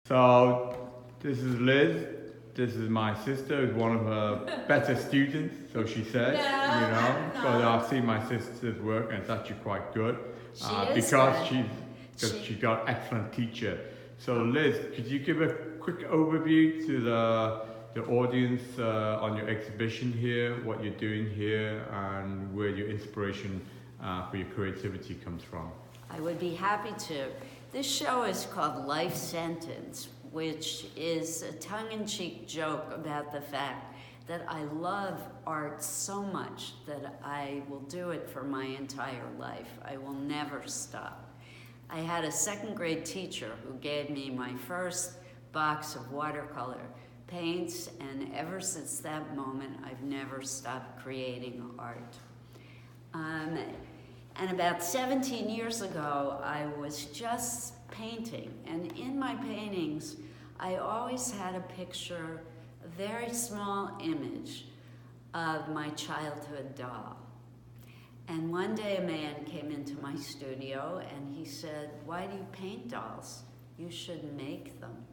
So this is Liz. This is my sister, who's one of her better students, so she says, No. So I've seen my sister's work and it's actually quite good. Because she got excellent teacher. So Liz, could you give a quick overview to the audience on your exhibition here, what you're doing here, and where your inspiration for your creativity comes from? I would be happy to. This show is called Life Sentence, which is a tongue-in-cheek joke about the fact that I love art so much that I will do it for my entire life. I will never stop. I had a second grade teacher who gave me my first box of watercolor paints, and ever since that moment, I've never stopped creating art. And about 17 years ago, I was just painting, and in my paintings, I always had a picture, a very small image of my childhood doll. And one day a man came into my studio and he said, "Why do you paint dolls? You should make them."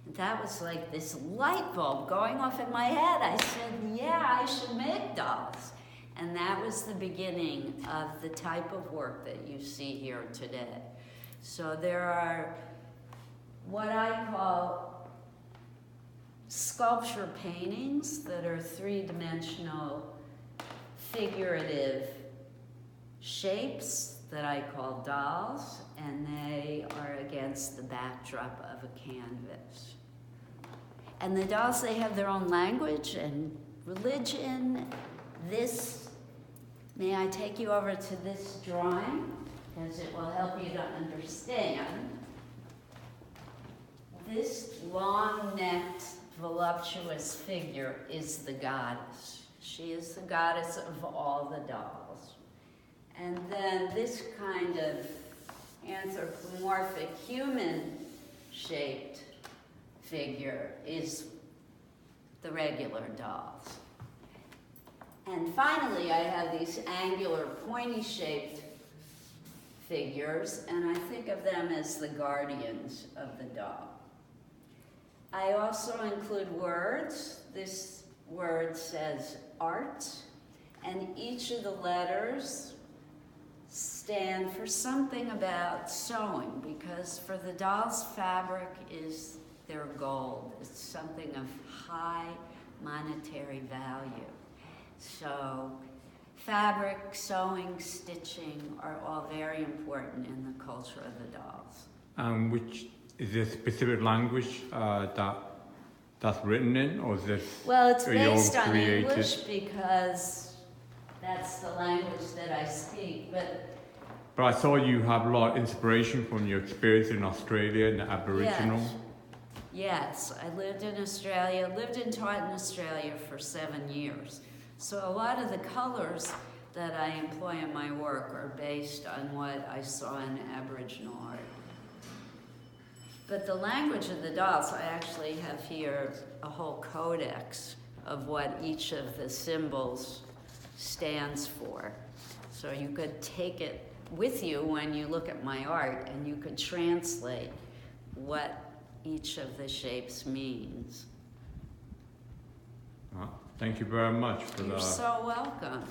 And that was like this light bulb going off in my head. I said, yeah, I should make dolls. And that was the beginning of the type of work that you see here today. So there are what I call sculpture paintings that are three-dimensional figurative shapes that I call dolls, and they are against the backdrop of a canvas. And the dolls, they have their own language and religion. May I take you over to this drawing, because it will help you to understand. This long-necked, voluptuous figure is the goddess. She is the goddess of all the dolls. And then this kind of anthropomorphic, human-shaped figure is the regular dolls. And finally, I have these angular, pointy-shaped figures, and I think of them as the guardians of the doll. I also include words. This word says art, and each of the letters stand for something about sewing, because for the dolls, fabric is their gold. It's something of high monetary value. So fabric, sewing, stitching are all very important in the culture of the dolls. Which is there a specific language that's written in, or is this Well, it's your own based on created? English because that's the language that I speak, but I saw you have a lot of inspiration from your experience in Australia and the Aboriginal. Yes, I lived in Australia, lived and taught in Australia for 7 years. So a lot of the colors that I employ in my work are based on what I saw in Aboriginal art. But the language of the dolls, I actually have here a whole codex of what each of the symbols stands for. So you could take it with you when you look at my art, and you could translate what each of the shapes means. Thank you very much for that. You're so welcome.